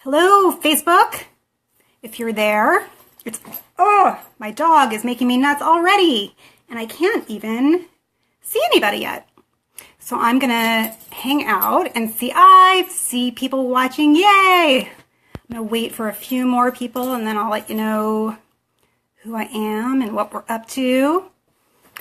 Hello, Facebook. If you're there, my dog is making me nuts already, and I can't even see anybody yet. So I'm gonna hang out and see. I see people watching. Yay! I'm gonna wait for a few more people, and then I'll let you know who I am and what we're up to.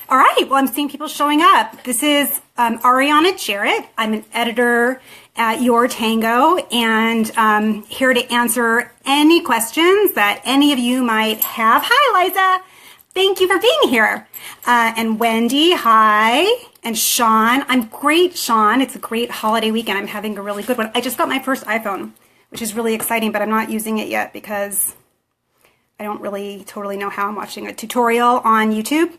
All right, well, I'm seeing people showing up. This is Arianna Jeret. I'm an editor at YourTango, and here to answer any questions that any of you might have. Hi, Liza. Thank you for being here. And Wendy, hi. And Sean. I'm great, Sean. It's a great holiday weekend. I'm having a really good one. I just got my first iPhone, which is really exciting, but I'm not using it yet because I don't really totally know how. I'm watching a tutorial on YouTube.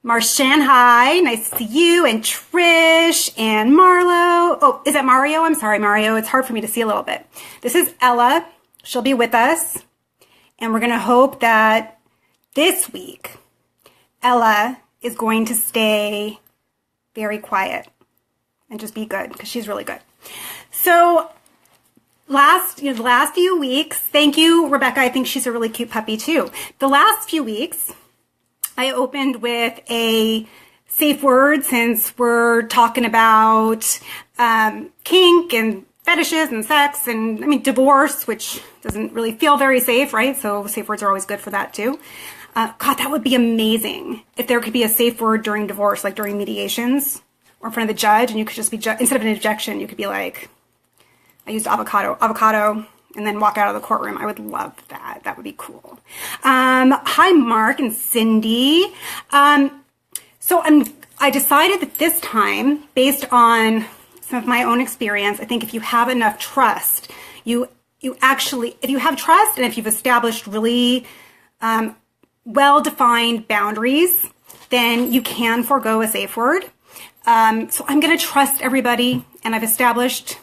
Marshan, hi, nice to see you, and Trish, and Marlo. Oh, is that Mario? I'm sorry, Mario. It's hard for me to see a little bit. This is Ella. She'll be with us, and we're going to hope that this week, Ella is going to stay very quiet and just be good, because she's really good. So, the last few weeks, thank you, Rebecca. I think she's a really cute puppy, too. The last few weeks, I opened with a safe word since we're talking about kink and fetishes and sex and, divorce, which doesn't really feel very safe, right? So safe words are always good for that too. God, that would be amazing if there could be a safe word during divorce, like during mediations or in front of the judge, and you could just be, instead of an objection, you could be like, I used avocado, and then walk out of the courtroom. I would love that. That would be cool. Hi, Mark and Cindy. So I decided that this time, based on some of my own experience, I think if you have enough trust, if you have trust and if you've established really well-defined boundaries, then you can forego a safe word. So I'm going to trust everybody, and I've established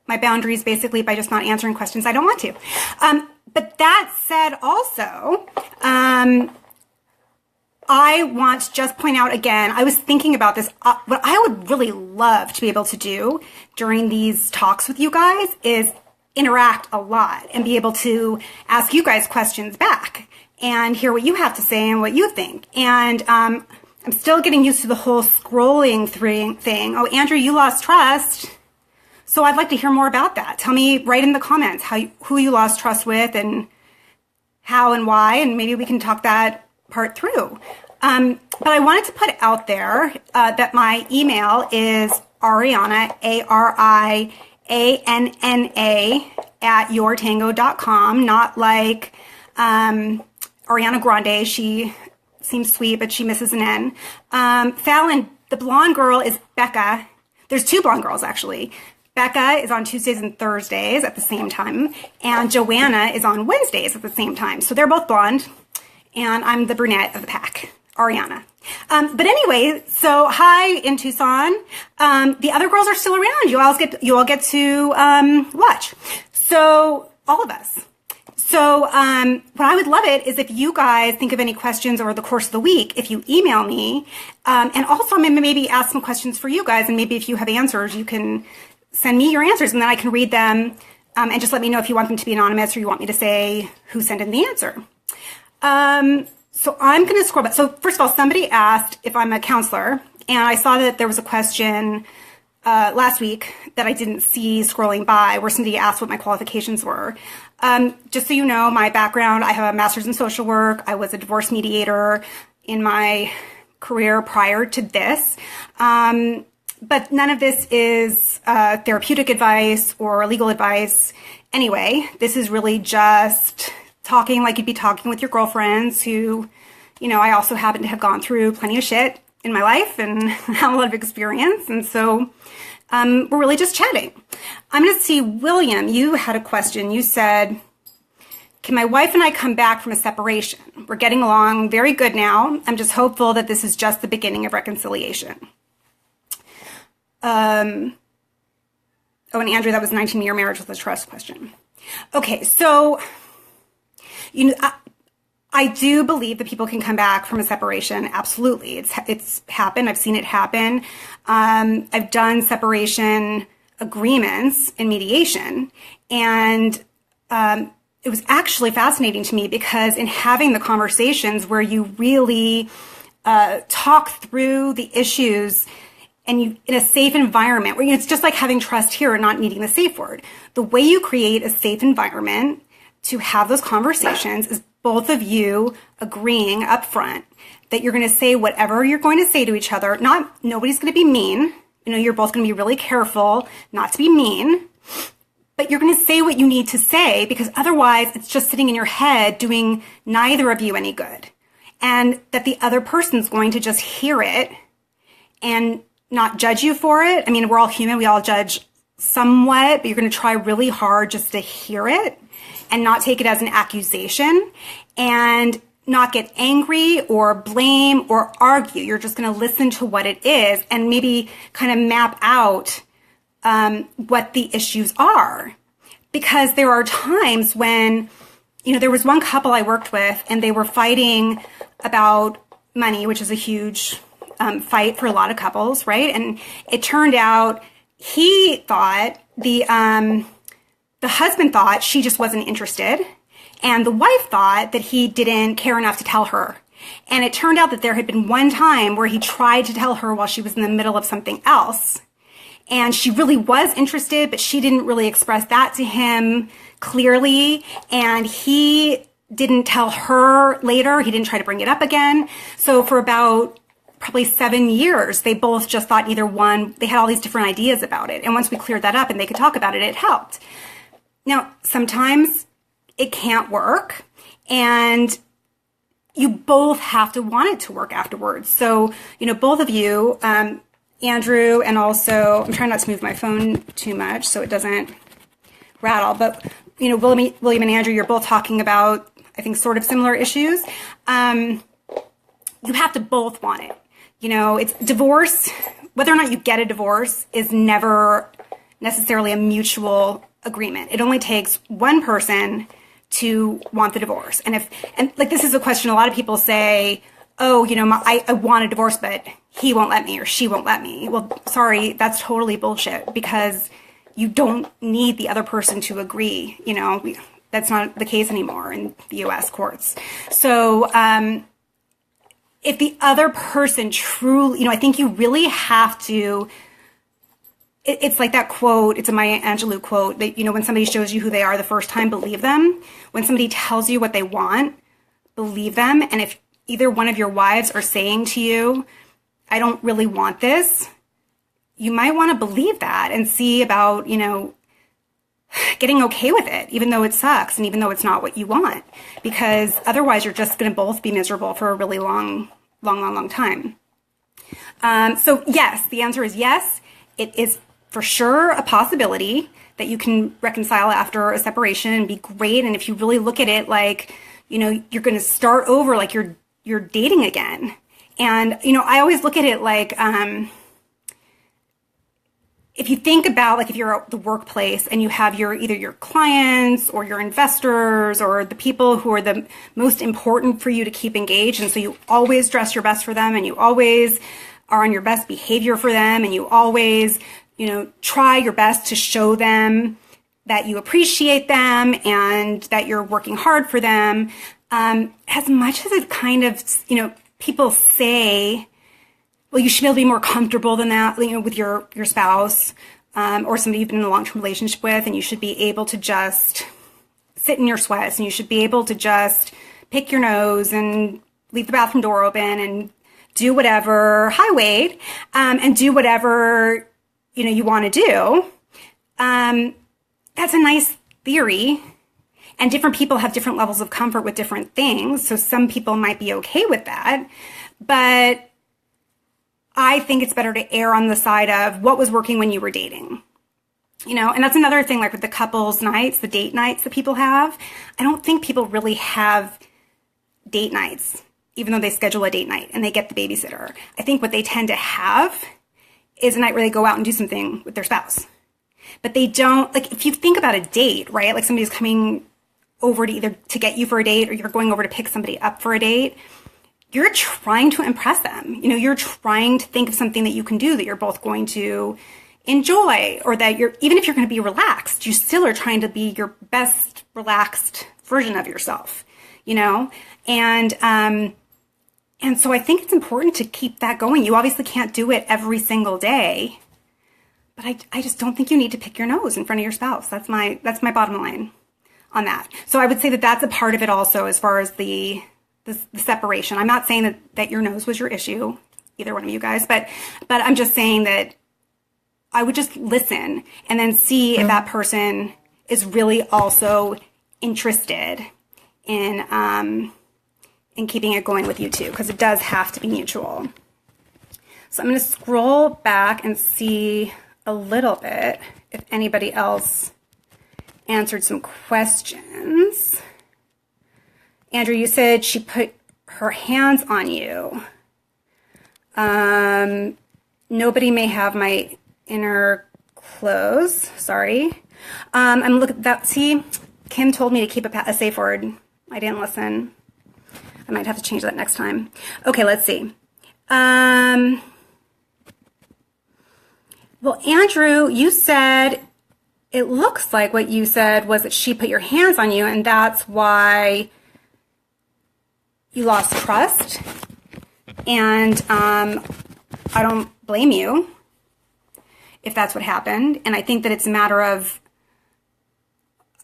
my boundaries basically by just not answering questions I don't want to. But that said also, I want to just point out again, I was thinking about this, what I would really love to be able to do during these talks with you guys is interact a lot and be able to ask you guys questions back and hear what you have to say and what you think. And I'm still getting used to the whole scrolling thing. Oh, Andrew, you lost trust. So I'd like to hear more about that. Tell me right in the comments who you lost trust with and how and why, and maybe we can talk that part through. But I wanted to put out there that my email is Arianna, ARIANNA @YourTango.com, not like Ariana Grande. She seems sweet, but she misses an N. Fallon, the blonde girl, is Becca. There's two blonde girls, actually. Becca is on Tuesdays and Thursdays at the same time, and Joanna is on Wednesdays at the same time. So they're both blonde, and I'm the brunette of the pack, Arianna. But anyway, so hi in Tucson. The other girls are still around. You all get to watch. So all of us. So what I would love it is if you guys think of any questions over the course of the week, if you email me, and also I'm going to maybe ask some questions for you guys, and maybe if you have answers, you can send me your answers, and then I can read them, and just let me know if you want them to be anonymous or you want me to say who sent in the answer. So I'm going to scroll back. So first of all, somebody asked if I'm a counselor, and I saw that there was a question last week that I didn't see scrolling by where somebody asked what my qualifications were. Just so you know, my background, I have a master's in social work. I was a divorce mediator in my career prior to this. But none of this is therapeutic advice or legal advice. Anyway, this is really just talking like you'd be talking with your girlfriends who, I also happen to have gone through plenty of shit in my life and have a lot of experience. And so we're really just chatting. I'm going to see, William, you had a question. You said, can my wife and I come back from a separation? We're getting along very good now. I'm just hopeful that this is just the beginning of reconciliation. Oh, and Andrew, that was 19-year marriage with a trust question. Okay, so, I do believe that people can come back from a separation. Absolutely. It's happened. I've seen it happen. I've done separation agreements in mediation. And it was actually fascinating to me because in having the conversations where you really talk through the issues and you in a safe environment where it's just like having trust here and not needing the safe word. The way you create a safe environment to have those conversations is both of you agreeing up front that you're going to say whatever you're going to say to each other. Nobody's going to be mean. You're both going to be really careful not to be mean. But you're going to say what you need to say because otherwise it's just sitting in your head doing neither of you any good. And that the other person's going to just hear it and not judge you for it. I mean, we're all human. We all judge somewhat, but you're going to try really hard just to hear it and not take it as an accusation and not get angry or blame or argue. You're just going to listen to what it is and maybe kind of map out what the issues are. Because there are times when, there was one couple I worked with and they were fighting about money, which is a huge fight for a lot of couples, right? And it turned out he thought, the husband thought she just wasn't interested. And the wife thought that he didn't care enough to tell her. And it turned out that there had been one time where he tried to tell her while she was in the middle of something else. And she really was interested, but she didn't really express that to him clearly. And he didn't tell her later. He didn't try to bring it up again. So for about probably 7 years, they both just thought either one, they had all these different ideas about it. And once we cleared that up and they could talk about it, it helped. Now, sometimes it can't work. And you both have to want it to work afterwards. So, both of you, Andrew, and also, I'm trying not to move my phone too much so it doesn't rattle, but, William and Andrew, you're both talking about, I think, sort of similar issues. You have to both want it. It's divorce, whether or not you get a divorce is never necessarily a mutual agreement. It only takes one person to want the divorce. And this is a question a lot of people say, oh, I want a divorce, but he won't let me or she won't let me. Well, sorry, that's totally bullshit because you don't need the other person to agree. That's not the case anymore in the U.S. courts. So if the other person truly, I think you really have to, it's like that quote, it's a Maya Angelou quote that, when somebody shows you who they are the first time, believe them. When somebody tells you what they want, believe them. And if either one of your wives are saying to you, I don't really want this, you might want to believe that and see about, getting okay with it, even though it sucks and even though it's not what you want, because otherwise you're just going to both be miserable for a really long time. So yes, the answer is yes. It is for sure a possibility that you can reconcile after a separation and be great. And if you really look at it like, you're going to start over like you're dating again. And, I always look at it like, if you think about like if you're at the workplace and you have either your clients or your investors or the people who are the most important for you to keep engaged. And so you always dress your best for them and you always are on your best behavior for them and you always, try your best to show them that you appreciate them and that you're working hard for them. As much as it kind of, people say, well, you should be able to be more comfortable than that, with your spouse or somebody you've been in a long-term relationship with, and you should be able to just sit in your sweats, and you should be able to just pick your nose and leave the bathroom door open and do whatever, hi Wade, and do whatever, you want to do. That's a nice theory. And different people have different levels of comfort with different things. So some people might be okay with that. But I think it's better to err on the side of what was working when you were dating. And that's another thing, like with the couples nights, the date nights that people have. I don't think people really have date nights, even though they schedule a date night and they get the babysitter. I think what they tend to have is a night where they go out and do something with their spouse. But they don't, like, if you think about a date, right? Like somebody's coming over to either to get you for a date or you're going over to pick somebody up for a date. You're trying to impress them. You're trying to think of something that you can do that you're both going to enjoy, or that even if you're going to be relaxed, you still are trying to be your best relaxed version of yourself, you know? And so I think it's important to keep that going. You obviously can't do it every single day, but I just don't think you need to pick your nose in front of your spouse. That's my bottom line on that. So I would say that that's a part of it also, as far as the separation. I'm not saying that your nose was your issue, either one of you guys, but I'm just saying that I would just listen and then see if that person is really also interested in keeping it going with you too, because it does have to be mutual. So I'm going to scroll back and see a little bit if anybody else answered some questions. Andrew, you said she put her hands on you. Nobody may have my inner clothes. Sorry. I'm looking at that. See, Kim told me to keep a safe word. I didn't listen. I might have to change that next time. Okay, let's see. Well, Andrew, you said, it looks like what you said was that she put your hands on you, and that's why you lost trust. And I don't blame you if that's what happened. And I think that it's a matter of,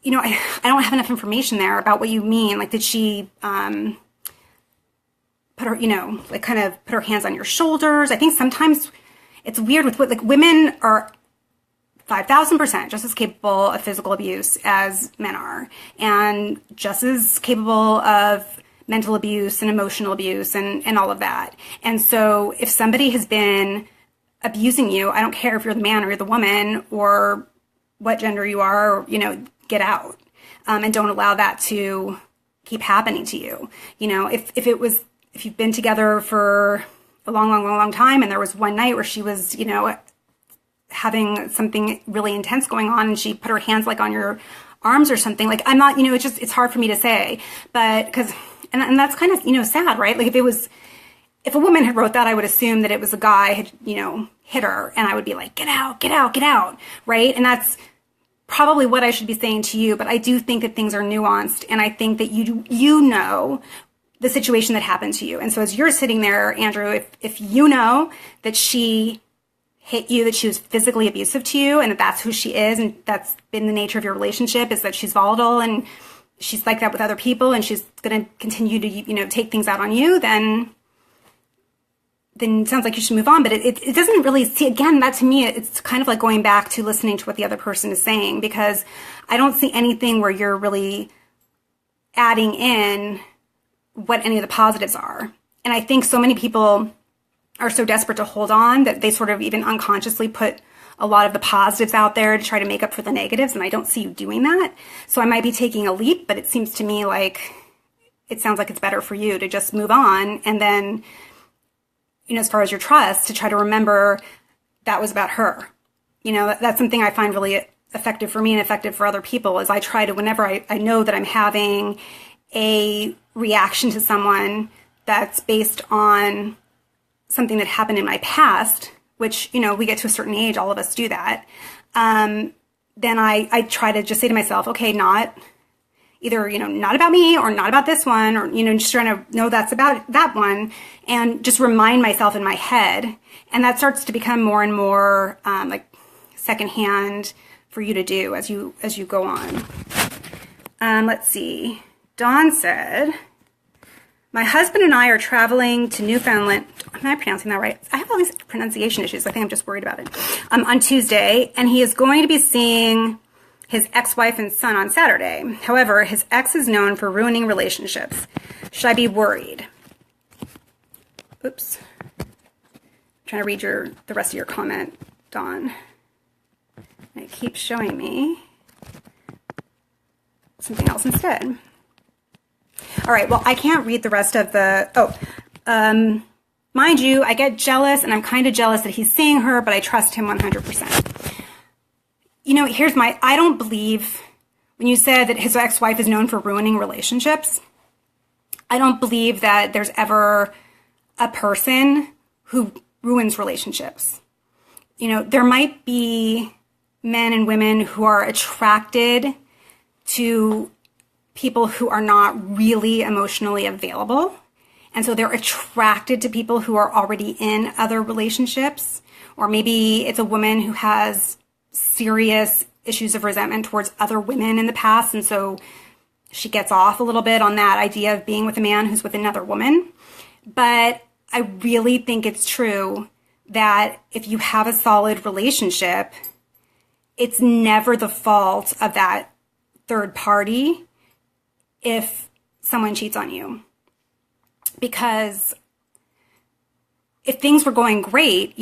you know, I don't have enough information there about what you mean. Like, did she put her, you know, like kind of put her hands on your shoulders? I think sometimes it's weird with what, like, women are 5,000% just as capable of physical abuse as men are, and just as capable of mental abuse and emotional abuse and all of that. And so if somebody has been abusing you, I don't care if you're the man or you're the woman or what gender you are, you know, get out, and don't allow that to keep happening to you. You know, if you've been together for a long time and there was one night where she was, you know, having something really intense going on and she put her hands like on your arms or something, like, I'm not, you know, it's hard for me to say, but because, and that's kind of, you know, sad, right? Like, if a woman had wrote that, I would assume that it was a guy had, you know, hit her, and I would be like, get out, right? And that's probably what I should be saying to you, but I do think that things are nuanced, and I think that you know the situation that happened to you. And so as you're sitting there, Andrew, if you know that she hit you, that she was physically abusive to you, and that that's who she is, and that's been the nature of your relationship, is that she's volatile and she's like that with other people, and she's going to continue to, you know, take things out on you, then it sounds like you should move on. But it doesn't really see, again, that to me, it's kind of like going back to listening to what the other person is saying, because I don't see anything where you're really adding in what any of the positives are. And I think so many people are so desperate to hold on that they sort of even unconsciously put a lot of the positives out there to try to make up for the negatives. And I don't see you doing that. So I might be taking a leap, but it seems to me like it sounds like it's better for you to just move on. And then, you know, as far as your trust, to try to remember that was about her. You know, that's something I find really effective for me and effective for other people, is I try to, whenever I know that I'm having a reaction to someone that's based on something that happened in my past, which, you know, we get to a certain age, all of us do that, then I try to just say to myself, okay, not either, you know, not about me or not about this one, or, you know, just trying to know that's about that one, and just remind myself in my head. And that starts to become more and more like secondhand for you to do as you go on. Let's see. Dawn said, my husband and I are traveling to Newfoundland. Am I pronouncing that right? I have all these pronunciation issues. I think I'm just worried about it. On Tuesday, and he is going to be seeing his ex-wife and son on Saturday. However, his ex is known for ruining relationships. Should I be worried? Oops. I'm trying to read the rest of your comment, Dawn. And it keeps showing me something else instead. All right, well, I can't read the rest of the, mind you, I get jealous, and I'm kind of jealous that he's seeing her, but I trust him 100%. You know, I don't believe, when you said that his ex-wife is known for ruining relationships, I don't believe that there's ever a person who ruins relationships. there might be men and women who are attracted to people who are not really emotionally available. And so they're attracted to people who are already in other relationships. Or maybe it's a woman who has serious issues of resentment towards other women in the past. And so she gets off a little bit on that idea of being with a man who's with another woman. But I really think it's true that if you have a solid relationship, it's never the fault of that third party if someone cheats on you. Because if things were going great,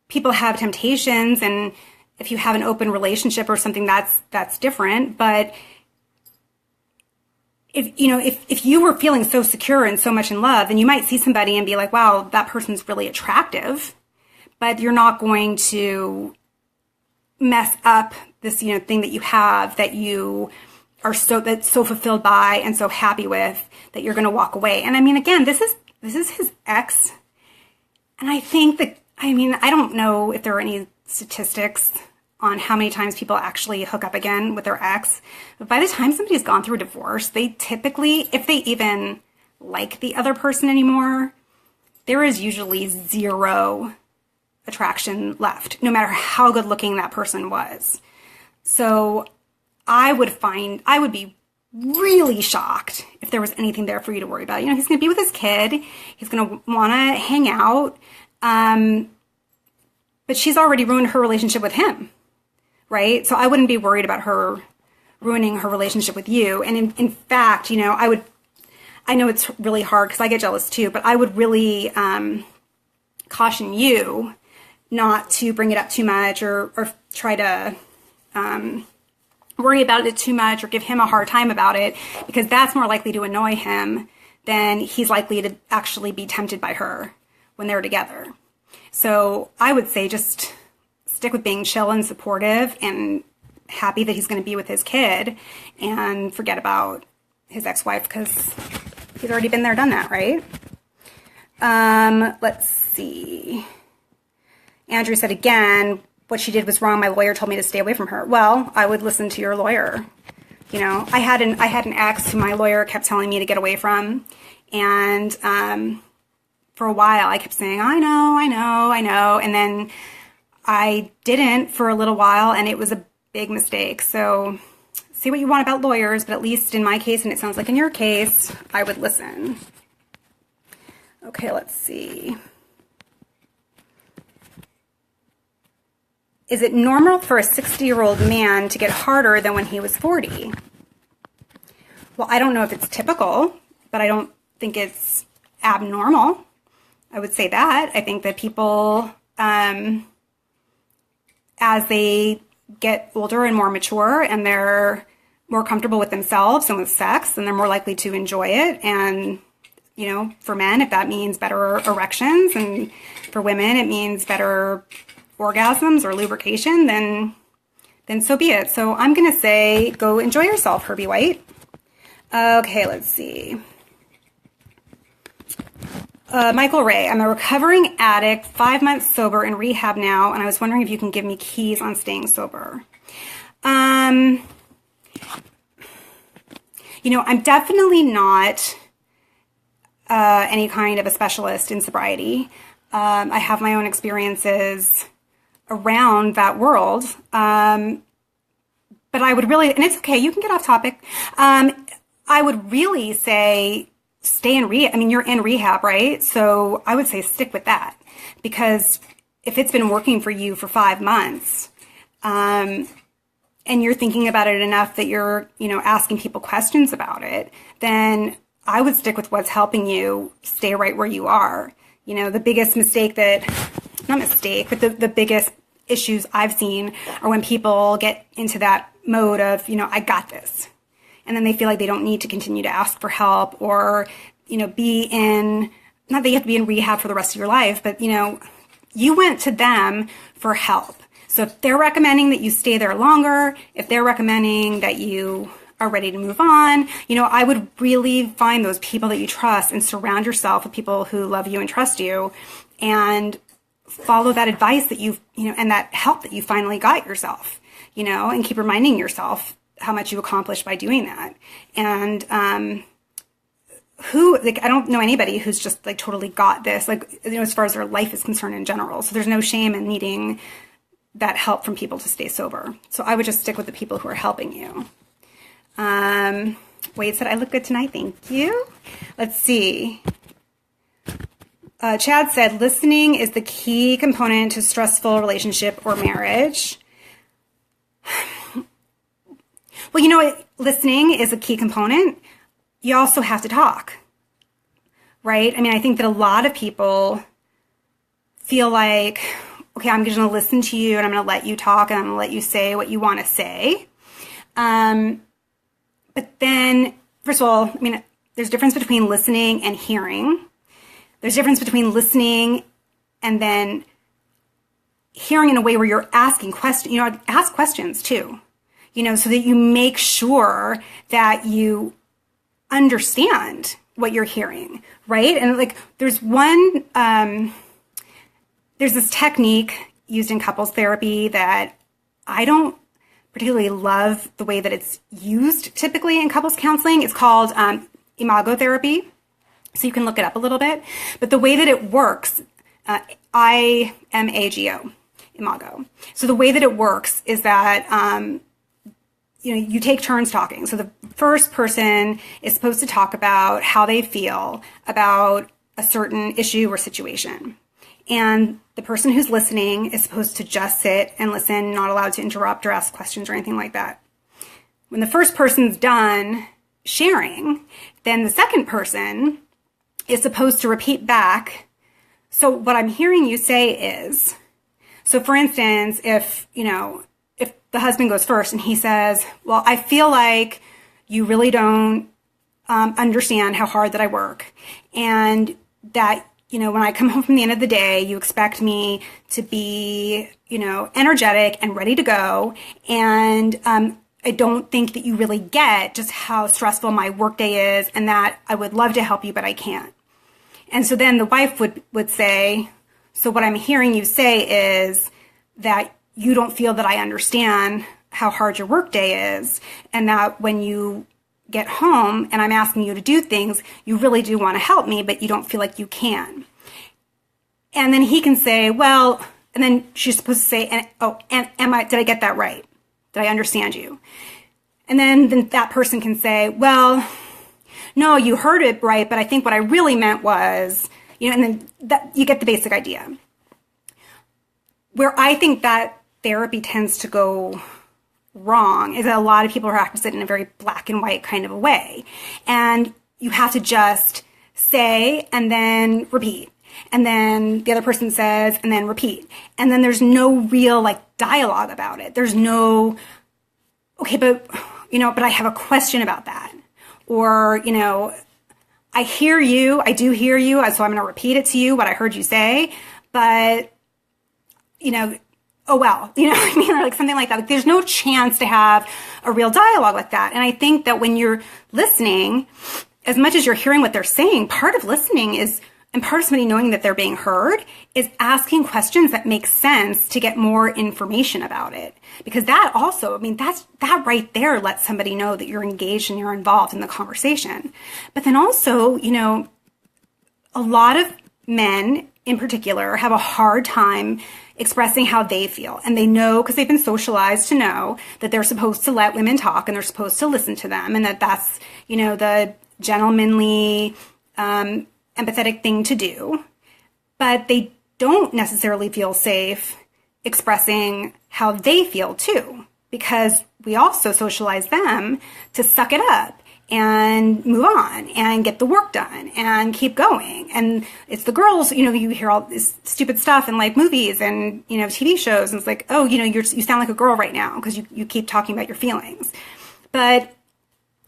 people have temptations, and if you have an open relationship or something, that's different. But if you were feeling so secure and so much in love, then you might see somebody and be like, wow, that person's really attractive, but you're not going to mess up this, thing that you have that you are so fulfilled by and so happy with that you're going to walk away. And I mean, again, this is his ex. And I think that, I don't know if there are any statistics on how many times people actually hook up again with their ex. But by the time somebody's gone through a divorce, they typically, if they even like the other person anymore, there is usually zero attraction left, no matter how good looking that person was. So I would be really shocked if there was anything there for you to worry about. He's going to be with his kid. He's going to want to hang out. But she's already ruined her relationship with him, right? So I wouldn't be worried about her ruining her relationship with you. And in fact, I know it's really hard because I get jealous too, but I would really caution you not to bring it up too much or try to worry about it too much or give him a hard time about it, because that's more likely to annoy him than he's likely to actually be tempted by her when they're together. So I would say just stick with being chill and supportive and happy that he's going to be with his kid, and forget about his ex-wife because he's already been there, done that, right? Let's see. Andrew said again, what she did was wrong. My lawyer told me to stay away from her. Well, I would listen to your lawyer. I had an ex who my lawyer kept telling me to get away from. And for a while, I kept saying, I know. And then I didn't for a little while, and it was a big mistake. So say what you want about lawyers, but at least in my case, and it sounds like in your case, I would listen. Okay, let's see. Is it normal for a 60-year-old man to get harder than when he was 40? Well, I don't know if it's typical, but I don't think it's abnormal. I would say that. I think that people, as they get older and more mature and they're more comfortable with themselves and with sex, then they're more likely to enjoy it. And, for men, if that means better erections, and for women, it means better orgasms or lubrication, then so be it. So I'm going to say go enjoy yourself, Herbie White. Okay, let's see. Michael Ray, I'm a recovering addict, 5 months sober, in rehab now, and I was wondering if you can give me keys on staying sober. I'm definitely not any kind of a specialist in sobriety. I have my own experiences around that world. But I would really, and it's okay, you can get off topic. I would really say stay in rehab. You're in rehab, right? So I would say stick with that, because if it's been working for you for 5 months, and you're thinking about it enough that you're, asking people questions about it, then I would stick with what's helping you stay right where you are. The biggest mistake the biggest issues I've seen are when people get into that mode of, I got this. And then they feel like they don't need to continue to ask for help or, be in, not that you have to be in rehab for the rest of your life, but, you went to them for help. So if they're recommending that you stay there longer, if they're recommending that you are ready to move on, I would really find those people that you trust and surround yourself with people who love you and trust you, and follow that advice that and that help that you finally got yourself, and keep reminding yourself how much you accomplished by doing that. And, I don't know anybody who's just like totally got this, as far as their life is concerned in general. So there's no shame in needing that help from people to stay sober. So I would just stick with the people who are helping you. Wade said, I look good tonight. Thank you. Let's see. Chad said, listening is the key component to stressful relationship or marriage. Well, listening is a key component. You also have to talk, right? I mean, I think that a lot of people feel like, okay, I'm just going to listen to you and I'm going to let you talk and I'm going to let you say what you want to say. But then, first of all, I mean, there's a difference between listening and hearing. There's a difference between listening and then hearing in a way where you're asking questions. Ask questions too, so that you make sure that you understand what you're hearing, right? And there's this technique used in couples therapy that I don't particularly love the way that it's used typically in couples counseling. It's called imago therapy. So you can look it up a little bit. But the way that it works, IMAGO, imago. So the way that it works is that you take turns talking. So the first person is supposed to talk about how they feel about a certain issue or situation. And the person who's listening is supposed to just sit and listen, not allowed to interrupt or ask questions or anything like that. When the first person's done sharing, then the second person is supposed to repeat back. So what I'm hearing you say is, so for instance, if the husband goes first and he says, well, I feel like you really don't understand how hard that I work, and that, when I come home from the end of the day, you expect me to be, energetic and ready to go. And I don't think that you really get just how stressful my workday is, and that I would love to help you, but I can't. And so then the wife would say, so what I'm hearing you say is that you don't feel that I understand how hard your workday is, and that when you get home and I'm asking you to do things, you really do want to help me, but you don't feel like you can. And then he can say, well, and then she's supposed to say, did I get that right? Did I understand you? And then that person can say, well, no, you heard it right, but I think what I really meant was, and then you get the basic idea. Where I think that therapy tends to go wrong is that a lot of people practice it in a very black and white kind of a way. And you have to just say and then repeat. And then the other person says and then repeat. And then there's no real dialogue about it. There's no, okay, but I have a question about that. Or, I hear you, I do hear you, so I'm going to repeat it to you, what I heard you say, but, oh well, what I mean? Or something like that. There's no chance to have a real dialogue like that. And I think that when you're listening, as much as you're hearing what they're saying, part of listening is, and part of somebody knowing that they're being heard, is asking questions that make sense to get more information about it. Because that also, that right there lets somebody know that you're engaged and you're involved in the conversation. But then also, a lot of men in particular have a hard time expressing how they feel. And they know, because they've been socialized to know, that they're supposed to let women talk and they're supposed to listen to them. And that's, the gentlemanly, empathetic thing to do. But they don't necessarily feel safe expressing how they feel too, because we also socialize them to suck it up and move on and get the work done and keep going. And it's the girls, you hear all this stupid stuff in movies and, TV shows. And it's like, oh, you sound like a girl right now because you keep talking about your feelings. But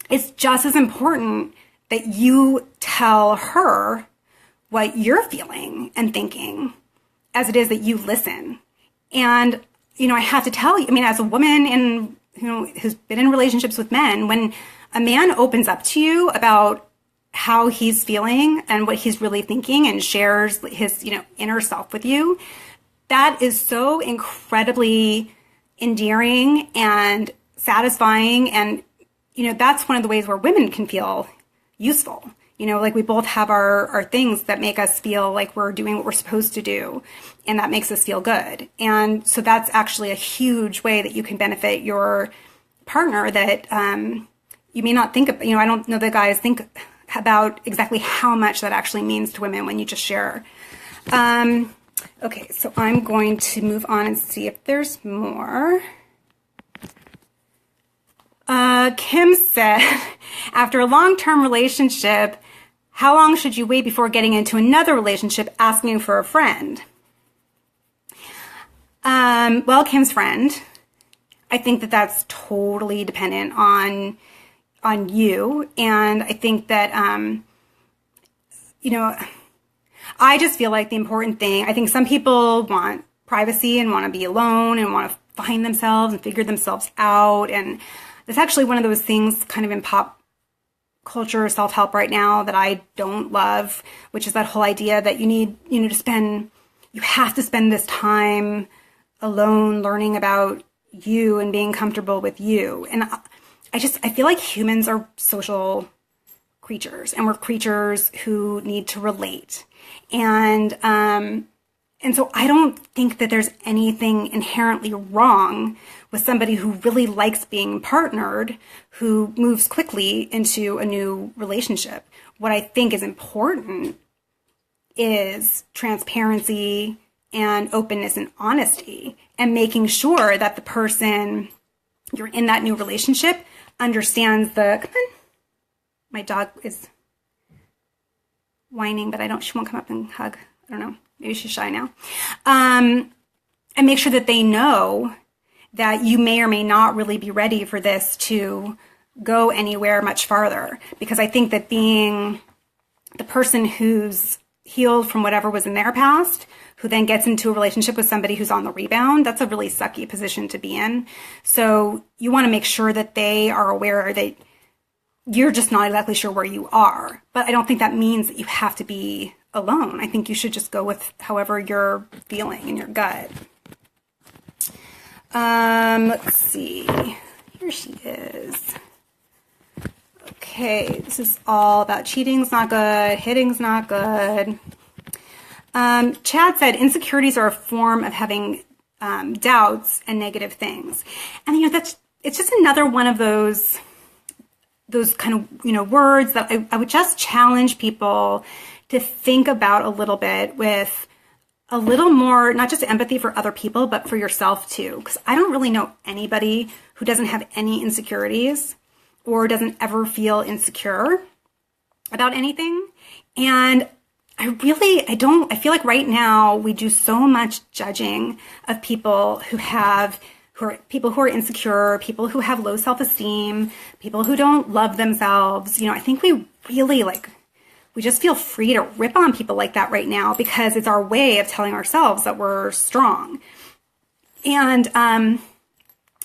it's just as important that you tell her what you're feeling and thinking as it is that you listen. And, I have to tell you, as a woman and, who's been in relationships with men, when a man opens up to you about how he's feeling and what he's really thinking and shares his, inner self with you, that is so incredibly endearing and satisfying. And, that's one of the ways where women can feel useful. Like we both have our things that make us feel like we're doing what we're supposed to do. And that makes us feel good. And so that's actually a huge way that you can benefit your partner that you may not think of. I don't know that guys think about exactly how much that actually means to women when you just share. Okay, so I'm going to move on and see if there's more. Kim said, after a long-term relationship, how long should you wait before getting into another relationship asking for a friend? Well, Kim's friend, I think that that's totally dependent on you. And I think that, I just feel like the important thing, I think some people want privacy and want to be alone and want to find themselves and figure themselves out. And it's actually one of those things kind of in pop culture, self-help right now that I don't love, which is that whole idea that you need, you have to spend this time alone learning about you and being comfortable with you. And I feel like humans are social creatures, and we're creatures who need to relate. And so I don't think that there's anything inherently wrong with somebody who really likes being partnered, who moves quickly into a new relationship. What I think is important is transparency and openness and honesty, and making sure that the person you're in that new relationship understands come on, my dog is whining, but she won't come up and hug. I don't know. Maybe she's shy now. And make sure that they know that you may or may not really be ready for this to go anywhere much farther. Because I think that being the person who's healed from whatever was in their past, who then gets into a relationship with somebody who's on the rebound, that's a really sucky position to be in. So you want to make sure that they are aware that you're just not exactly sure where you are. But I don't think that means that you have to be alone. I think you should just go with however you're feeling in your gut. Let's see. Here she is. Okay, this is all about cheating's not good, hitting's not good. Chad said insecurities are a form of having doubts and negative things. And it's just another one of those kind of words that I would just challenge people to think about a little bit, with a little more, not just empathy for other people, but for yourself too. Because I don't really know anybody who doesn't have any insecurities or doesn't ever feel insecure about anything. And I feel like right now we do so much judging of people who are insecure, people who have low self-esteem, people who don't love themselves. I think we really we just feel free to rip on people like that right now because it's our way of telling ourselves that we're strong. And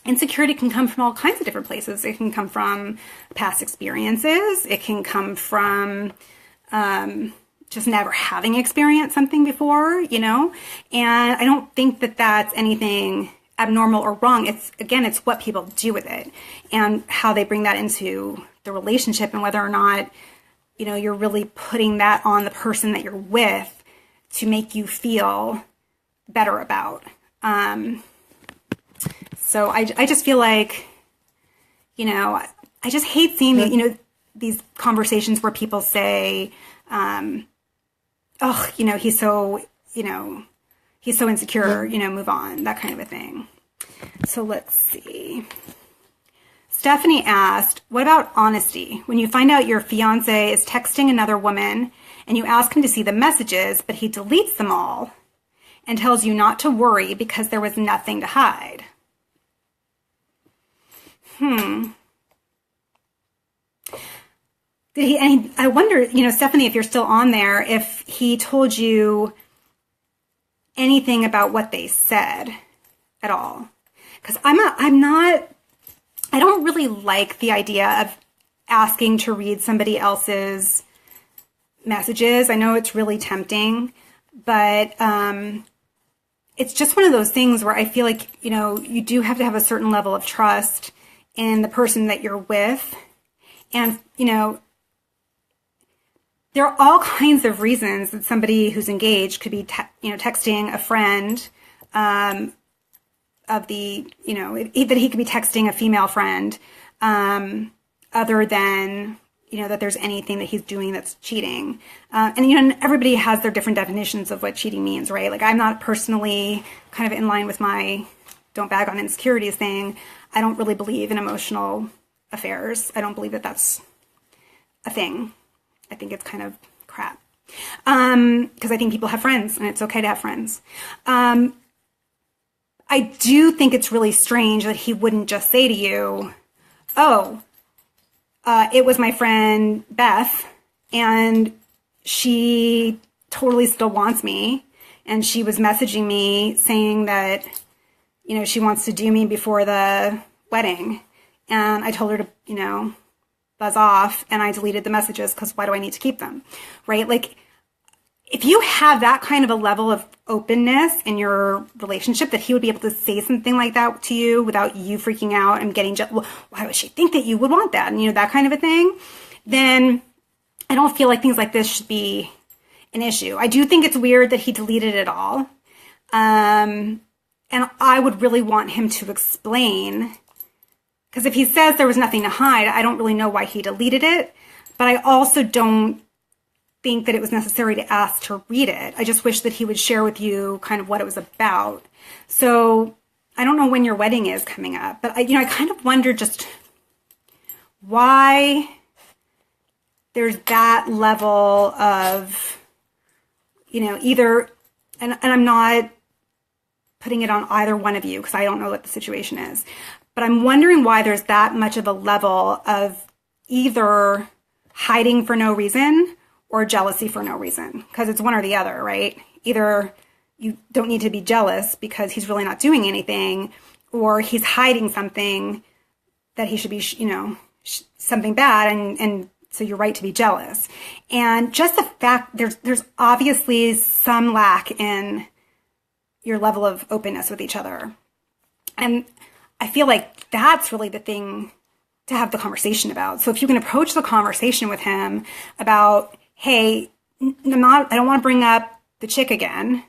insecurity can come from all kinds of different places. It can come from past experiences. It can come from just never having experienced something before, and I don't think that that's anything abnormal or wrong. It's what people do with it and how they bring that into the relationship, and whether or not you're really putting that on the person that you're with to make you feel better about. So I just feel like, I just hate seeing, these conversations where people say, he's so insecure, move on, that kind of a thing. So let's see. Stephanie asked, what about honesty? When you find out your fiance is texting another woman and you ask him to see the messages, but he deletes them all and tells you not to worry because there was nothing to hide. I wonder, Stephanie, if you're still on there, if he told you anything about what they said at all. Because I don't really like the idea of asking to read somebody else's messages. I know it's really tempting, but I it's just one of those things where I feel like, you know, you do have to have a certain level of trust in the person that you're with. And, you know, there are all kinds of reasons that somebody who's engaged could be, you know, texting a friend of the, you know, that he could be texting a female friend other than, you know, that there's anything that he's doing that's cheating. And, you know, everybody has their different definitions of what cheating means, right? Like, I'm not personally kind of in line with my don't bag on insecurities thing. I don't really believe in emotional affairs. I don't believe that that's a thing. I think it's kind of crap. Because I think people have friends, and it's okay to have friends. I do think it's really strange that he wouldn't just say to you, oh, it was my friend Beth, and she totally still wants me, and she was messaging me saying that, you know, she wants to do me before the wedding, and I told her to, you know, buzz off, and I deleted the messages because why do I need to keep them, right? Like, if you have that kind of a level of openness in your relationship that he would be able to say something like that to you without you freaking out and getting, well, why would she think that you would want that? And, you know, that kind of a thing, then I don't feel like things like this should be an issue. I do think it's weird that he deleted it all. And I would really want him to explain, because if he says there was nothing to hide, I don't really know why he deleted it. But I also don't think that it was necessary to ask to read it. I just wish that he would share with you kind of what it was about. So I don't know when your wedding is coming up, but I kind of wonder just why there's that level of, you know, either, and I'm not putting it on either one of you because I don't know what the situation is, but I'm wondering why there's that much of a level of either hiding for no reason or jealousy for no reason, because it's one or the other, right? Either you don't need to be jealous because he's really not doing anything, or he's hiding something that he should be, you know, something bad, and so you're right to be jealous. And just the fact there's obviously some lack in your level of openness with each other. And I feel like that's really the thing to have the conversation about. So if you can approach the conversation with him about, hey, I don't want to bring up the chick again,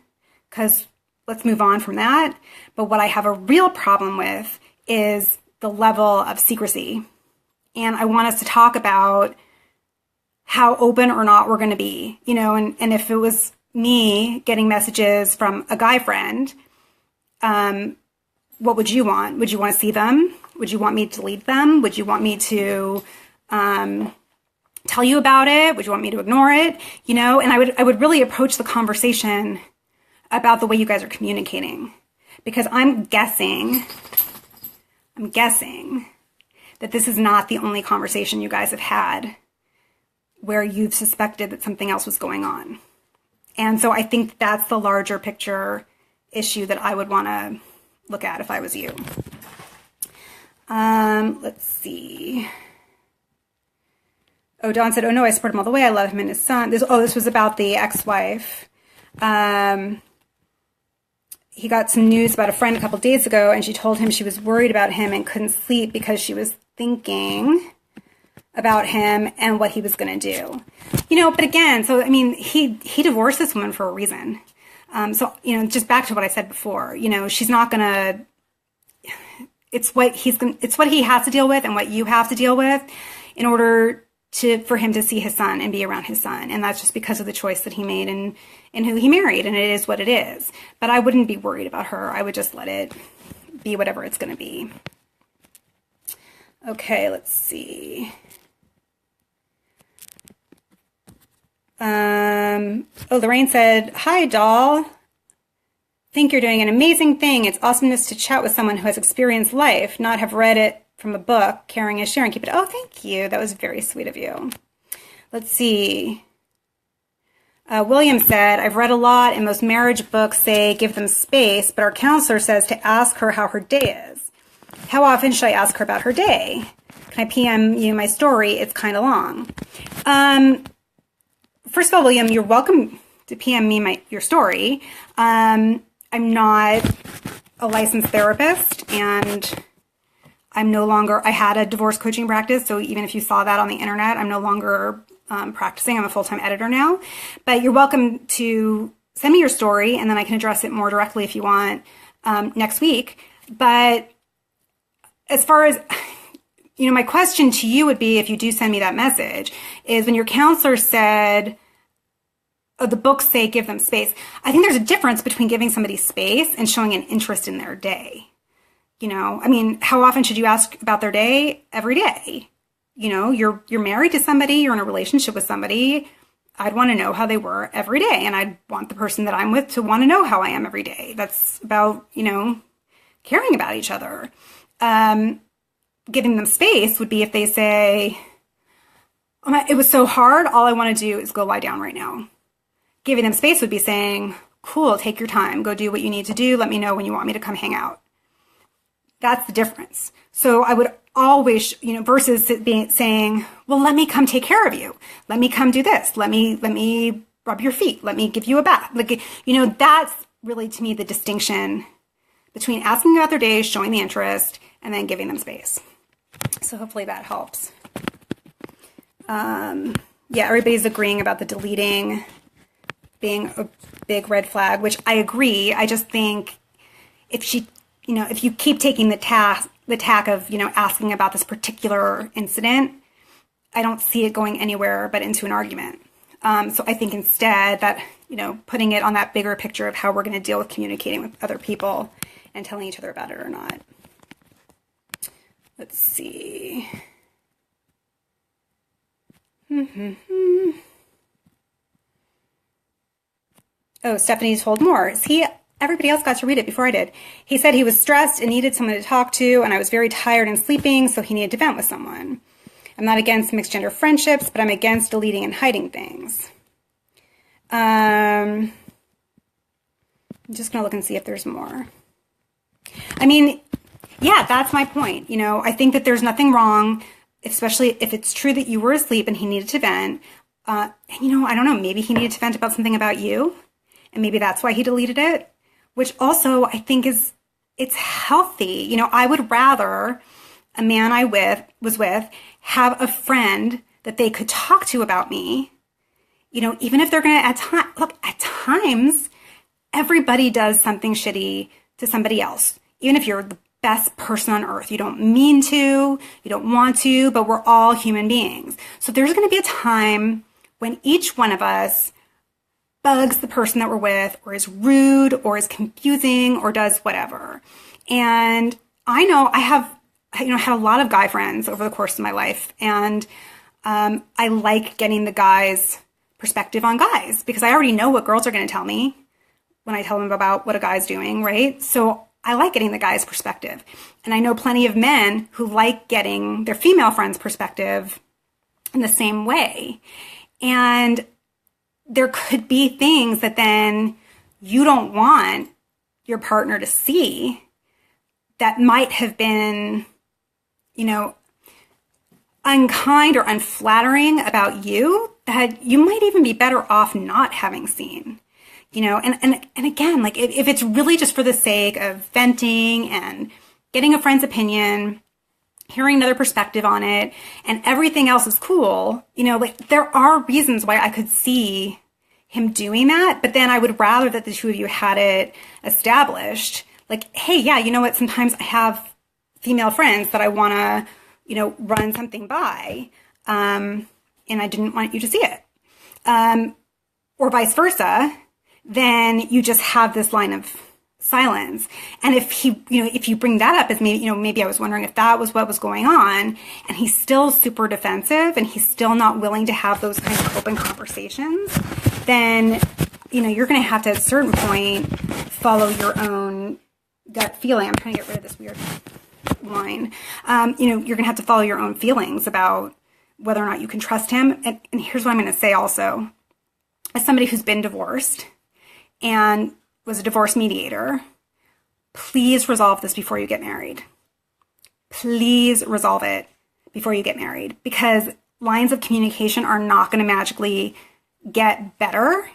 because let's move on from that. But what I have a real problem with is the level of secrecy. And I want us to talk about how open or not we're going to be, you know, and if it was me getting messages from a guy friend, what would you want? Would you want to see them? Would you want me to delete them? Would you want me to tell you about it? Would you want me to ignore it? You know, and I would really approach the conversation about the way you guys are communicating, because I'm guessing that this is not the only conversation you guys have had where you've suspected that something else was going on. And so I think that's the larger picture issue that I would want to look at if I was you. Let's see. Oh, Dawn said, oh no, I support him all the way. I love him and his son. This was about the ex-wife. He got some news about a friend a couple days ago, and she told him she was worried about him and couldn't sleep because she was thinking about him and what he was going to do. You know, but again, so, I mean, he divorced this woman for a reason. So, you know, just back to what I said before, you know, she's not going to, it's what he has to deal with and what you have to deal with in order for him to see his son and be around his son. And that's just because of the choice that he made and who he married. And it is what it is. But I wouldn't be worried about her. I would just let it be whatever it's going to be. Okay, let's see. Lorraine said, hi, doll. Think you're doing an amazing thing. It's awesomeness to chat with someone who has experienced life, not have read it from a book. Caring is sharing. Keep it. Oh, thank you. That was very sweet of you. Let's see. William said, I've read a lot, and most marriage books say give them space, but our counselor says to ask her how her day is. How often should I ask her about her day? Can I PM you my story? It's kind of long. First of all, William, you're welcome to PM me your story. I I'm not a licensed therapist, and I'm no longer, I had a divorce coaching practice, so even if you saw that on the internet, I'm no longer practicing. I'm a full-time editor now. But you're welcome to send me your story, and then I can address it more directly if you want next week. But as far as, my question to you would be, if you do send me that message, is when your counselor said, the books say give them space. I think there's a difference between giving somebody space and showing an interest in their day. How often should you ask about their day? Every day. You're married to somebody, you're in a relationship with somebody. I'd want to know how they were every day, and I'd want the person that I'm with to want to know how I am every day. That's about, caring about each other. Giving them space would be if they say, it was so hard, all I want to do is go lie down right now. Giving them space would be saying, cool, take your time, go do what you need to do, let me know when you want me to come hang out. That's the difference. So I would always, versus saying, well, let me come take care of you. Let me come do this. Let me rub your feet. Let me give you a bath. That's really, to me, the distinction between asking about their day, showing the interest, and then giving them space. So hopefully that helps. Everybody's agreeing about the deleting being a big red flag, which I agree. I just think if you keep taking the tack of, asking about this particular incident, I don't see it going anywhere but into an argument. So I think instead that, putting it on that bigger picture of how we're going to deal with communicating with other people and telling each other about it or not. Let's see. Oh, Stephanie told more. Everybody else got to read it before I did. He said he was stressed and needed someone to talk to, and I was very tired and sleeping, so he needed to vent with someone. I'm not against mixed gender friendships, but I'm against deleting and hiding things. I'm just going to look and see if there's more. That's my point. I think that there's nothing wrong, especially if it's true that you were asleep and he needed to vent. I don't know, maybe he needed to vent about something about you, and maybe that's why he deleted it. Which also I think it's healthy. I would rather a man I was with have a friend that they could talk to about me. Even if they're going to at times, everybody does something shitty to somebody else. Even if you're the best person on earth, you don't mean to, you don't want to, but we're all human beings. So there's going to be a time when each one of us bugs the person that we're with, or is rude, or is confusing, or does whatever. And I know I have, had a lot of guy friends over the course of my life, and I like getting the guys' perspective on guys, because I already know what girls are going to tell me when I tell them about what a guy's doing, right? So I like getting the guy's perspective. And I know plenty of men who like getting their female friends' perspective in the same way. And there could be things that then you don't want your partner to see that might have been, unkind or unflattering about you, that you might even be better off not having seen. And again, if it's really just for the sake of venting and getting a friend's opinion, hearing another perspective on it, and everything else is cool, there are reasons why I could see him doing that, but then I would rather that the two of you had it established. Hey, yeah, you know what? Sometimes I have female friends that I want to, run something by, and I didn't want you to see it. Or vice versa, then you just have this line of silence. And if if you bring that up as maybe I was wondering if that was what was going on, and he's still super defensive and he's still not willing to have those kinds of open conversations, then, you're going to have to at a certain point follow your own gut feeling. I'm trying to get rid of this weird line. You're going to have to follow your own feelings about whether or not you can trust him. And here's what I'm going to say also. As somebody who's been divorced and was a divorce mediator, please resolve this before you get married. Please resolve it before you get married, because lines of communication are not going to magically get better.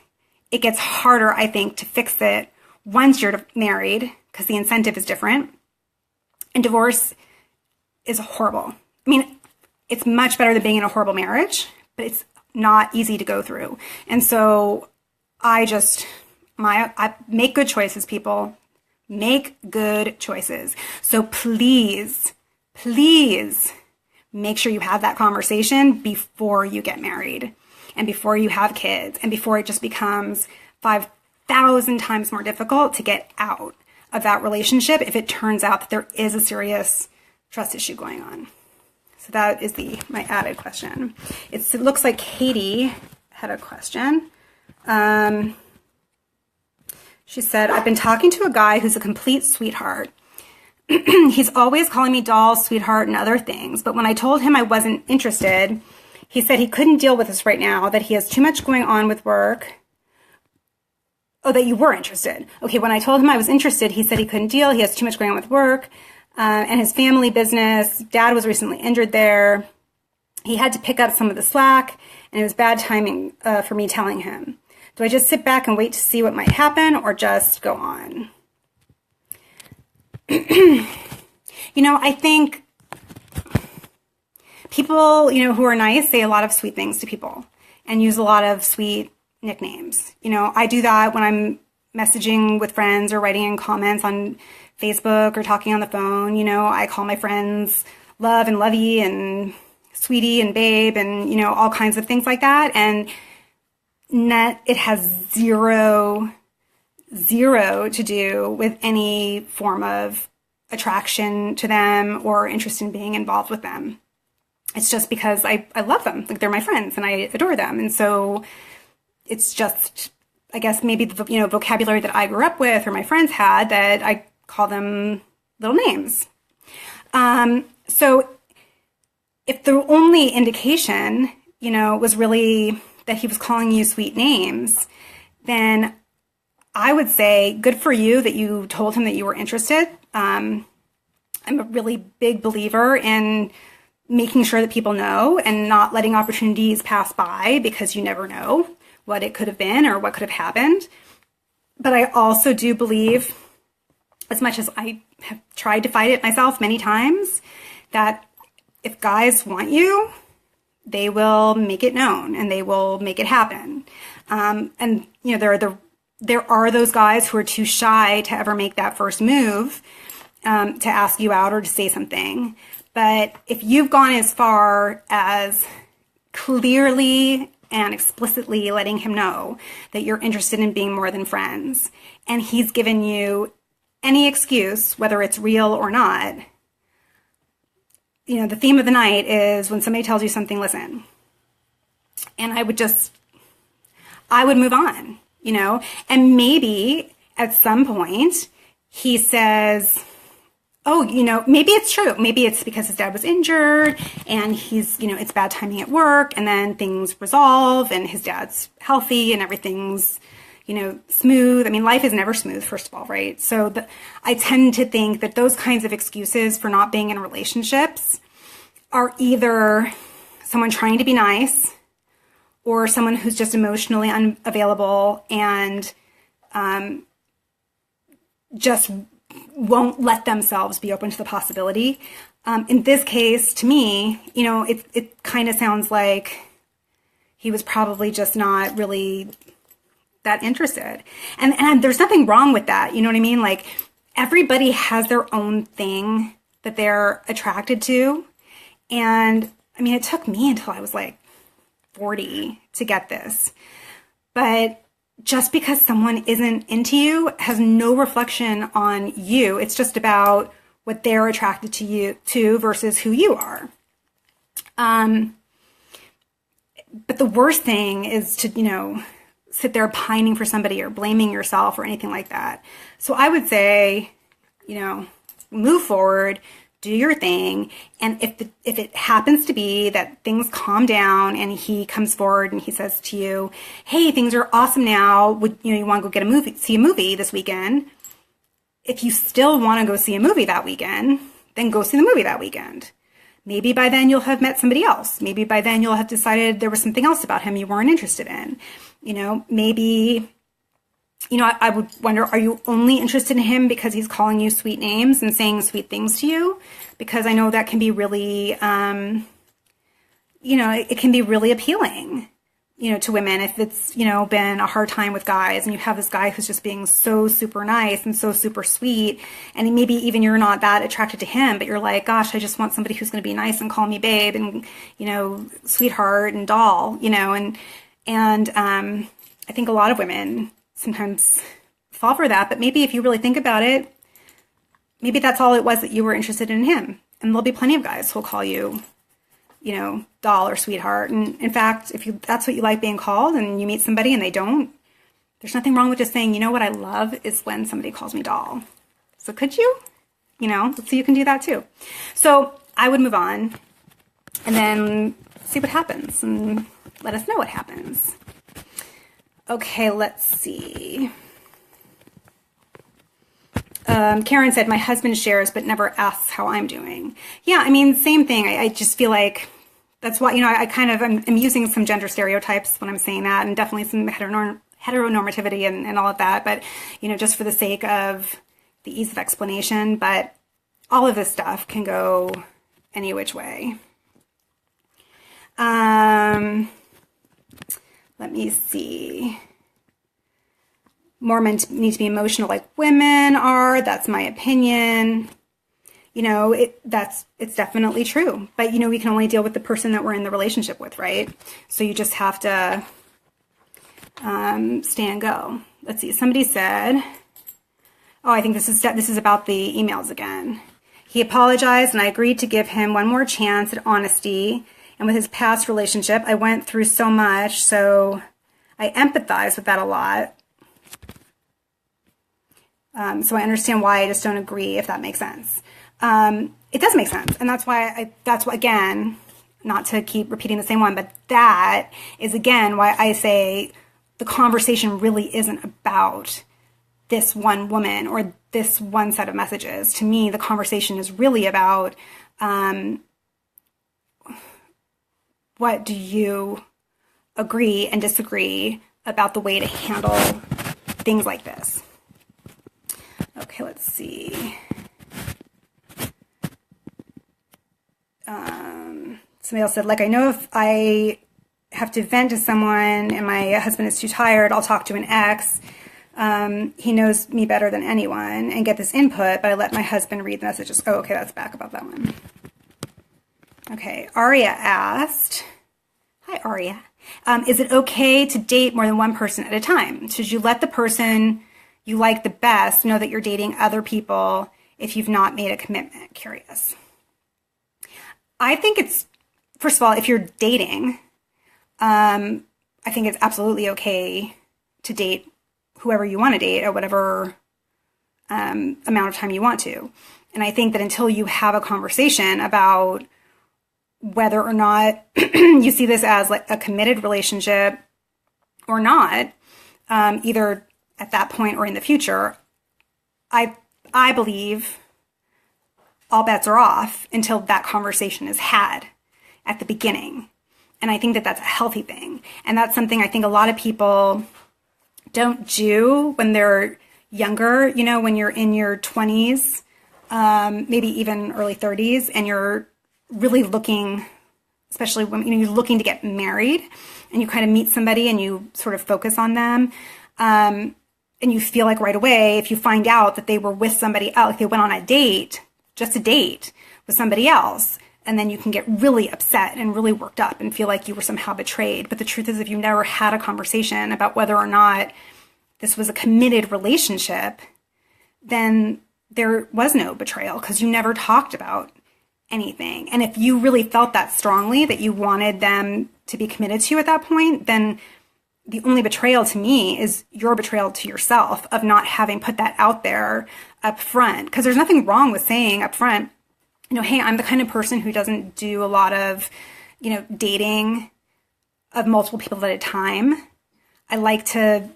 It gets harder, I think, to fix it once you're married, because the incentive is different. And divorce is horrible. I mean, it's much better than being in a horrible marriage, but it's not easy to go through. And so I make good choices, people. Make good choices. So please, please make sure you have that conversation before you get married and before you have kids and before it just becomes 5,000 times more difficult to get out of that relationship if it turns out that there is a serious trust issue going on. So that is my added question. It looks like Katie had a question. She said, I've been talking to a guy who's a complete sweetheart. He's always calling me doll, sweetheart, and other things. But when I told him I wasn't interested, he said he couldn't deal with this right now, that he has too much going on with work. Oh, that you were interested. Okay, when I told him I was interested, he said he couldn't deal. He has too much going on with work and his family business. Dad was recently injured there. He had to pick up some of the slack, and it was bad timing for me telling him. Do I just sit back and wait to see what might happen or just go on? I think people, who are nice say a lot of sweet things to people and use a lot of sweet nicknames. I do that when I'm messaging with friends or writing in comments on Facebook or talking on the phone. I call my friends love and lovey and sweetie and babe and, all kinds of things like that. And it has zero to do with any form of attraction to them or interest in being involved with them. It's just because I love them. Like, they're my friends and I adore them. And so it's just, I guess, maybe the vocabulary that I grew up with or my friends had, that I call them little names. So if the only indication, was really that he was calling you sweet names, then I would say good for you that you told him that you were interested. I'm a really big believer in making sure that people know and not letting opportunities pass by, because you never know what it could have been or what could have happened. But I also do believe, as much as I have tried to fight it myself many times, that if guys want you, they will make it known and they will make it happen. And there are those guys who are too shy to ever make that first move, to ask you out or to say something. But if you've gone as far as clearly and explicitly letting him know that you're interested in being more than friends, and he's given you any excuse, whether it's real or not, the theme of the night is when somebody tells you something, listen. And I would move on, and maybe at some point he says, oh, maybe it's true. Maybe it's because his dad was injured and he's, it's bad timing at work, and then things resolve and his dad's healthy and everything's, smooth. I mean, life is never smooth, first of all, right? So I tend to think that those kinds of excuses for not being in relationships are either someone trying to be nice or someone who's just emotionally unavailable and just won't let themselves be open to the possibility. In this case, to me, it kind of sounds like he was probably just not really that interested. And there's nothing wrong with that. You know what I mean? Like, everybody has their own thing that they're attracted to. And I mean, it took me until I was like 40 to get this. But just because someone isn't into you has no reflection on you. It's just about what they're attracted to versus who you are. But the worst thing is to, sit there pining for somebody or blaming yourself or anything like that. So I would say, move forward, do your thing. And if it happens to be that things calm down and he comes forward and he says to you, hey, things are awesome now. You want to go see a movie this weekend? If you still want to go see a movie that weekend, then go see the movie that weekend. Maybe by then you'll have met somebody else. Maybe by then you'll have decided there was something else about him you weren't interested in. Maybe you know, I would wonder, are you only interested in him because he's calling you sweet names and saying sweet things to you? Because I know that can be really, you know, it can be really appealing, you know, to women if it's, you know, been a hard time with guys and you have this guy who's just being so super nice and so super sweet, and maybe even you're not that attracted to him, but you're like, gosh, I just want somebody who's going to be nice and call me babe and, you know, sweetheart and doll, you know, and I think a lot of women sometimes fall for that, but maybe if you really think about it, maybe that's all it was, that you were interested in him. And there'll be plenty of guys who'll call you, you know, doll or sweetheart. And in fact, if that's what you like being called and you meet somebody and they don't, there's nothing wrong with just saying, you know what I love is when somebody calls me doll. So could you? You know, so you can do that too. So I would move on and then see what happens and let us know what happens. Okay, let's see. Karen said, my husband shares but never asks how I'm doing. Yeah, I mean, same thing. I just feel like that's why, you know, I kind of, I'm using some gender stereotypes when I'm saying that, and definitely some heteronormativity and all of that, but, you know, just for the sake of the ease of explanation. But all of this stuff can go any which way. Let me see. More men need to be emotional like women are. That's my opinion. You know, it's definitely true. But, you know, we can only deal with the person that we're in the relationship with, right? So you just have to stay and go. Let's see. Somebody said, oh, I think this is about the emails again. He apologized and I agreed to give him one more chance at honesty. And with his past relationship, I went through so much, so I empathize with that a lot. So I understand why, I just don't agree, if that makes sense. It does make sense. And that's why again, not to keep repeating the same one, but that is, again, why I say the conversation really isn't about this one woman or this one set of messages. To me, the conversation is really about, what do you agree and disagree about the way to handle things like this? Okay, let's see. Somebody else said, like, I know if I have to vent to someone and my husband is too tired, I'll talk to an ex. He knows me better than anyone and get this input, but I let my husband read the messages. Oh, okay, that's back about that one. Okay, Aria asked, hi, Aria. Is it okay to date more than one person at a time? Should you let the person you like the best know that you're dating other people if you've not made a commitment? Curious. I think it's, first of all, if you're dating, I think it's absolutely okay to date whoever you want to date at whatever amount of time you want to. And I think that until you have a conversation about whether or not you see this as like a committed relationship or not, either at that point or in the future, I believe all bets are off until that conversation is had at the beginning. And I think that that's a healthy thing. And that's something I think a lot of people don't do when they're younger, you know, when you're in your 20s, maybe even early 30s, and you're really looking, especially when, you know, you're looking to get married and you kind of meet somebody and you sort of focus on them. And you feel like right away, if you find out that they were with somebody else, like they went on a date, just a date with somebody else, and then you can get really upset and really worked up and feel like you were somehow betrayed. But the truth is, if you never had a conversation about whether or not this was a committed relationship, then there was no betrayal because you never talked about anything. And if you really felt that strongly that you wanted them to be committed to you at that point, then the only betrayal to me is your betrayal to yourself of not having put that out there up front. Because there's nothing wrong with saying up front, you know, hey, I'm the kind of person who doesn't do a lot of, you know, dating of multiple people at a time. I like to,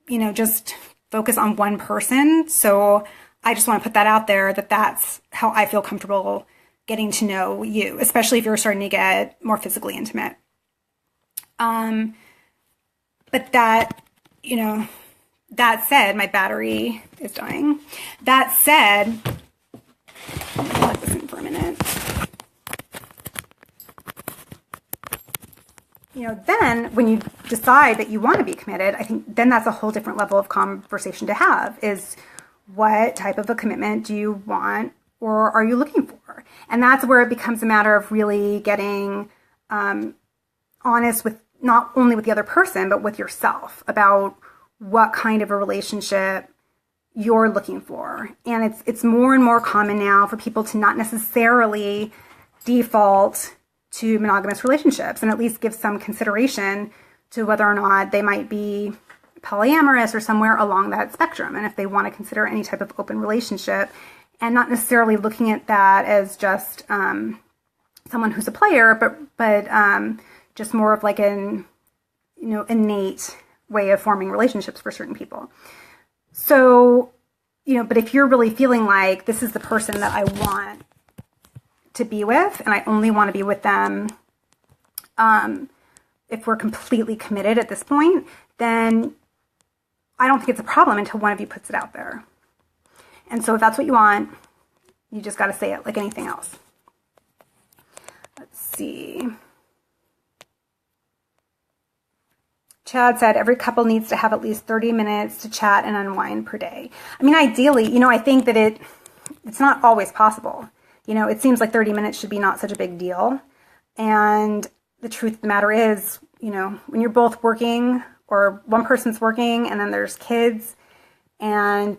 you know, just focus on one person. So I just want to put that out there, that that's how I feel comfortable getting to know you, especially if you're starting to get more physically intimate. But that, you know, that said, my battery is dying. That said, let me plug this in for a minute. You know, then when you decide that you want to be committed, I think then that's a whole different level of conversation to have, is what type of a commitment do you want or are you looking for? And that's where it becomes a matter of really getting honest with not only with the other person, but with yourself about what kind of a relationship you're looking for. And it's more and more common now for people to not necessarily default to monogamous relationships, and at least give some consideration to whether or not they might be polyamorous or somewhere along that spectrum. And if they want to consider any type of open relationship, and not necessarily looking at that as just someone who's a player, but just more of like an, you know, innate way of forming relationships for certain people. So, you know, but if you're really feeling like this is the person that I want to be with, and I only want to be with them if we're completely committed at this point, then I don't think it's a problem until one of you puts it out there. And so if that's what you want, you just got to say it like anything else. Let's see. Chad said every couple needs to have at least 30 minutes to chat and unwind per day. I mean, ideally, you know, I think that it's not always possible. You know, it seems like 30 minutes should be not such a big deal. And the truth of the matter is, you know, when you're both working or one person's working and then there's kids and,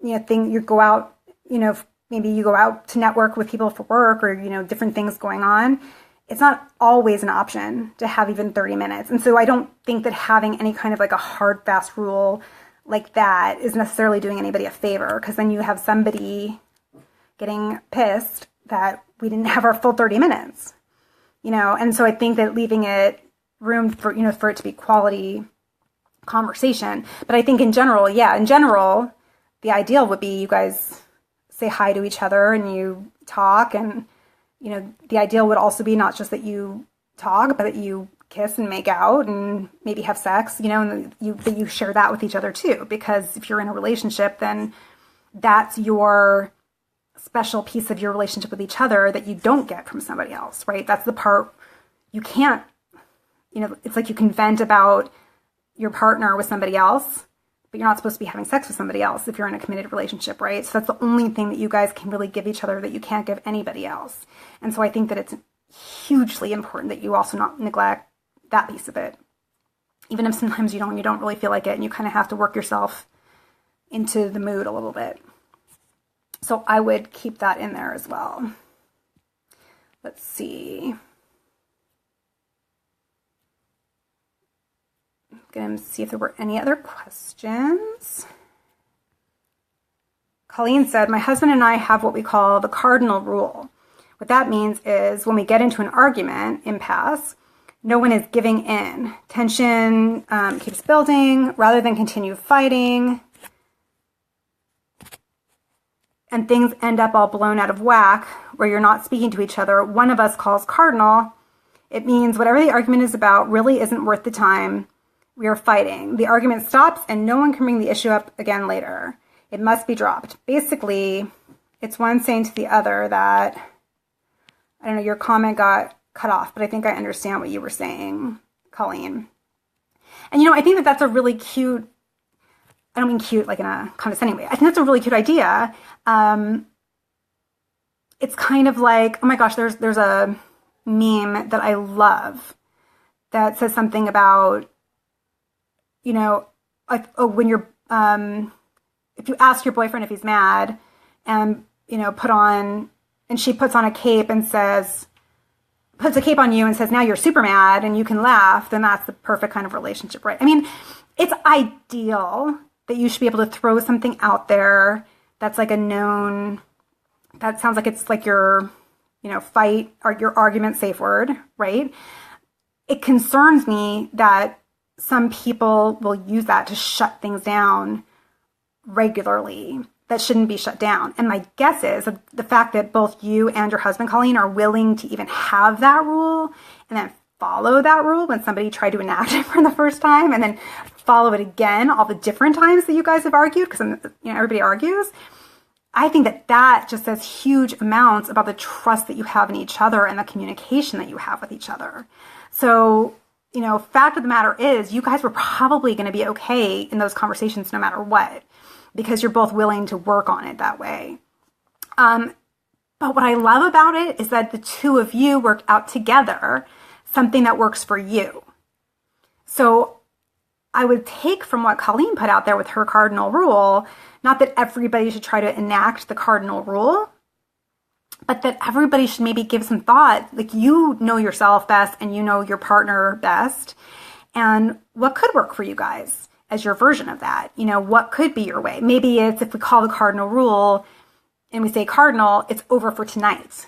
you know, you go out, you know, maybe you go out to network with people for work or, you know, different things going on. It's not always an option to have even 30 minutes. And so I don't think that having any kind of like a hard, fast rule like that is necessarily doing anybody a favor, because then you have somebody getting pissed that we didn't have our full 30 minutes, you know? And so I think that leaving it room for, you know, for it to be quality conversation. But I think in general, the ideal would be you guys say hi to each other and you talk, and, you know, the ideal would also be not just that you talk, but that you kiss and make out and maybe have sex, you know, and that you share that with each other too. Because if you're in a relationship, then that's your special piece of your relationship with each other that you don't get from somebody else, right? That's the part you can't, you know, it's like you can vent about your partner with somebody else, but you're not supposed to be having sex with somebody else if you're in a committed relationship, right? So that's the only thing that you guys can really give each other that you can't give anybody else. And so I think that it's hugely important that you also not neglect that piece of it. Even if sometimes you don't really feel like it and you kind of have to work yourself into the mood a little bit. So I would keep that in there as well. Let's see. I'm going to see if there were any other questions. Colleen said, my husband and I have what we call the cardinal rule. What that means is when we get into an argument, impasse, no one is giving in. Tension keeps building rather than continue fighting. And things end up all blown out of whack where you're not speaking to each other. One of us calls cardinal. It means whatever the argument is about really isn't worth the time we are fighting. The argument stops and no one can bring the issue up again later. It must be dropped. Basically, it's one saying to the other that, I don't know, your comment got cut off, but I think I understand what you were saying, Colleen. And, you know, I think that that's a really cute, I don't mean cute like in a condescending way. I think that's a really cute idea. It's kind of like, oh my gosh, there's a meme that I love that says something about, you know, like, oh, when you're, if you ask your boyfriend if he's mad and, you know, and she puts on a cape and puts a cape on you and says, now you're super mad and you can laugh, then that's the perfect kind of relationship, right? I mean, it's ideal that you should be able to throw something out there that's like a known, that sounds like it's like your, you know, fight or your argument safe word, right? It concerns me that some people will use that to shut things down regularly that shouldn't be shut down. And my guess is that the fact that both you and your husband, Colleen, are willing to even have that rule and then follow that rule when somebody tried to enact it for the first time and then follow it again, all the different times that you guys have argued, because everybody argues, I think that just says huge amounts about the trust that you have in each other and the communication that you have with each other. So, fact of the matter is, you guys were probably going to be okay in those conversations no matter what, because you're both willing to work on it that way. But what I love about it is that the two of you worked out together something that works for you. So I would take from what Colleen put out there with her cardinal rule, not that everybody should try to enact the cardinal rule, but that everybody should maybe give some thought. Like, you know yourself best and you know your partner best, and what could work for you guys as your version of that. What could be your way? Maybe it's, if we call the cardinal rule and we say cardinal, it's over for tonight,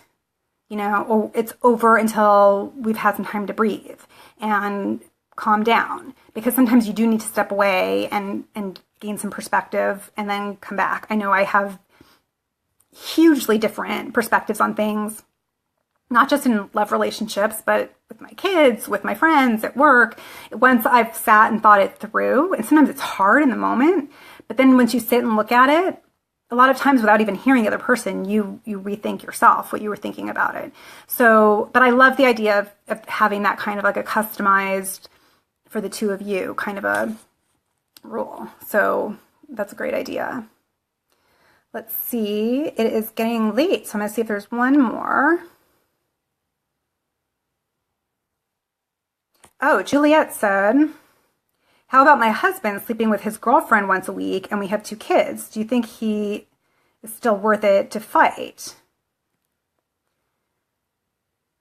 or it's over until we've had some time to breathe and calm down, because sometimes you do need to step away and gain some perspective and then come back. I know I have hugely different perspectives on things, not just in love relationships, but with my kids, with my friends, at work. Once I've sat and thought it through, and sometimes it's hard in the moment, but then once you sit and look at it, a lot of times without even hearing the other person, you rethink yourself, what you were thinking about it. So, but I love the idea of having that kind of like a customized, for the two of you, kind of a rule. So that's a great idea. Let's see. It is getting late, so I'm going to see if there's one more. Oh, Juliet said, how about my husband sleeping with his girlfriend once a week and we have 2 kids? Do you think he is still worth it to fight?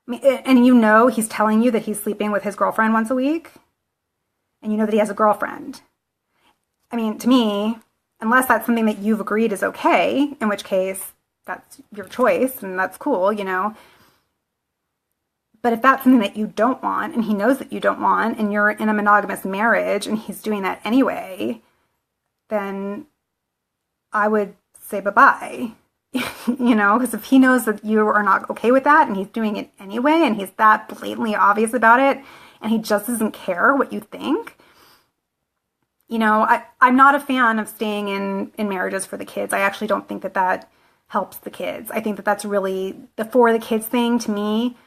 I mean, and he's telling you that he's sleeping with his girlfriend once a week? And that he has a girlfriend. I mean, to me, unless that's something that you've agreed is okay, in which case that's your choice and that's cool, But if that's something that you don't want, and he knows that you don't want, and you're in a monogamous marriage and he's doing that anyway, then I would say bye-bye. Because if he knows that you are not okay with that and he's doing it anyway, and he's that blatantly obvious about it, and he just doesn't care what you think, I'm not a fan of staying in marriages for the kids. I actually don't think that helps the kids. I think that that's really the for the kids thing to me.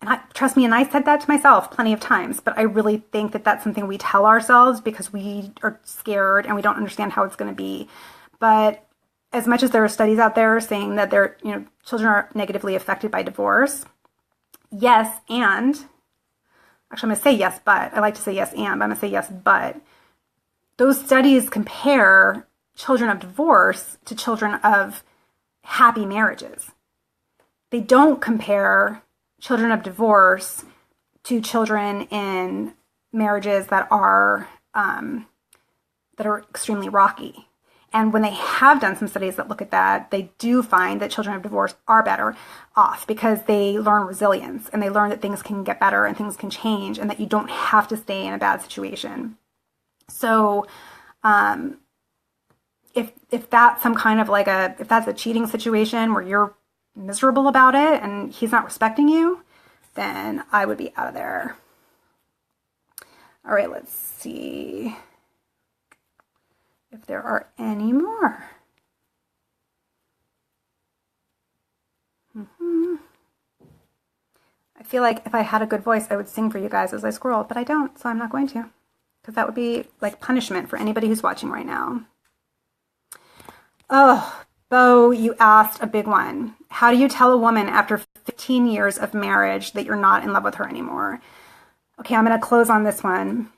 And trust me, and I said that to myself plenty of times, but I really think that that's something we tell ourselves because we are scared and we don't understand how it's going to be. But as much as there are studies out there saying that children are negatively affected by divorce, yes, and actually I'm going to say yes, but I like to say yes, and, but I'm going to say yes, but those studies compare children of divorce to children of happy marriages. They don't compare children of divorce to children in marriages that are extremely rocky. And when they have done some studies that look at that, they do find that children of divorce are better off because they learn resilience and they learn that things can get better and things can change and that you don't have to stay in a bad situation. So if that's some kind of if that's a cheating situation where you're miserable about it and he's not respecting you, then I would be out of there. All right, let's see if there are any more. I feel like if I had a good voice, I would sing for you guys as I scroll, but I don't, so I'm not going to, because that would be like punishment for anybody who's watching right now. Oh, Bo, you asked a big one. How do you tell a woman after 15 years of marriage that you're not in love with her anymore? Okay, I'm going to close on this one.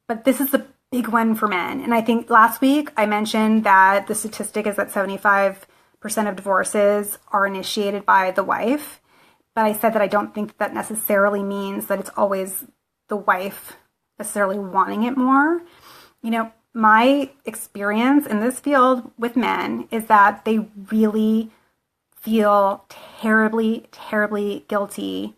But this is a big one for men. And I think last week I mentioned that the statistic is that 75% of divorces are initiated by the wife. But I said that I don't think that necessarily means that it's always the wife necessarily wanting it more. My experience in this field with men is that they really feel terribly, terribly guilty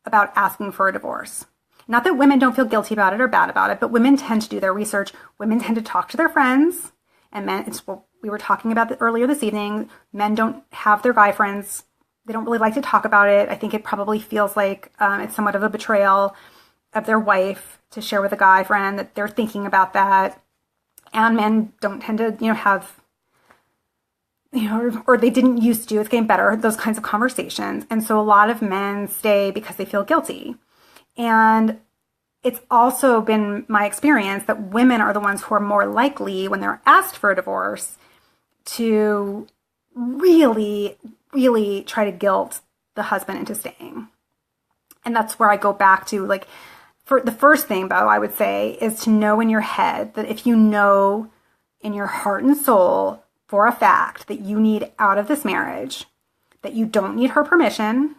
about asking for a divorce. Not that women don't feel guilty about it or bad about it, but women tend to do their research. Women tend to talk to their friends, and men, it's what we were talking about earlier this evening. Men don't have their guy friends. They don't really like to talk about it. I think it probably feels like it's somewhat of a betrayal. of their wife to share with a guy friend that they're thinking about that. And men don't tend to, have, or they didn't used to, it's getting better, those kinds of conversations. And so a lot of men stay because they feel guilty. And it's also been my experience that women are the ones who are more likely, when they're asked for a divorce, to really, really try to guilt the husband into staying. And that's where I go back to, like, for the first thing, Bo, I would say, is to know in your head that if you know in your heart and soul for a fact that you need out of this marriage, that you don't need her permission,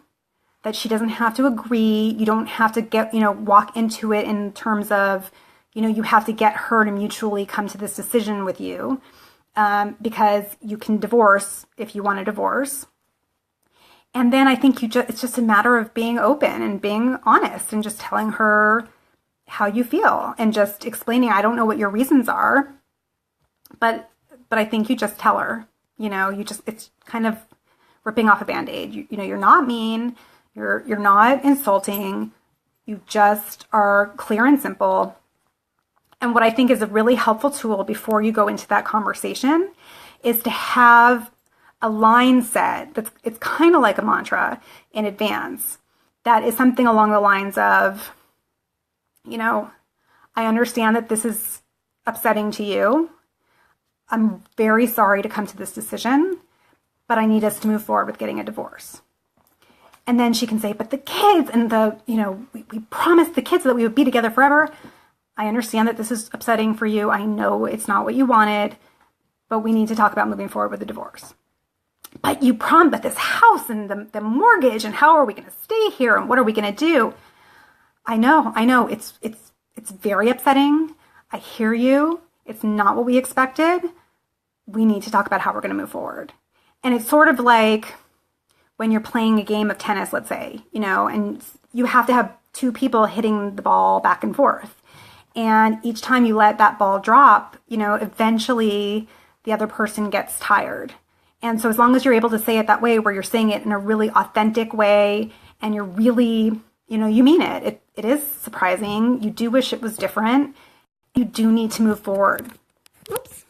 that she doesn't have to agree, you don't have to get, walk into it in terms of, you have to get her to mutually come to this decision with you, because you can divorce if you want to divorce. And then I think it's just a matter of being open and being honest and just telling her how you feel and just explaining, I don't know what your reasons are, but I think you just tell her, it's kind of ripping off a Band-Aid. You're not mean, you're not insulting, you just are clear and simple. And what I think is a really helpful tool before you go into that conversation is to have a line set it's kind of like a mantra in advance. That is something along the lines of, I understand that this is upsetting to you. I'm very sorry to come to this decision, but I need us to move forward with getting a divorce. And then she can say, but the kids and we promised the kids that we would be together forever. I understand that this is upsetting for you. I know it's not what you wanted, but we need to talk about moving forward with the divorce. But you promised this house and the mortgage, and how are we going to stay here, and what are we going to do? I know. It's very upsetting. I hear you. It's not what we expected. We need to talk about how we're going to move forward. And it's sort of like when you're playing a game of tennis, let's say, and you have to have two people hitting the ball back and forth. And each time you let that ball drop, eventually the other person gets tired. And so as long as you're able to say it that way, where you're saying it in a really authentic way, and you're really, you mean it. It is surprising. You do wish it was different. You do need to move forward. Oops.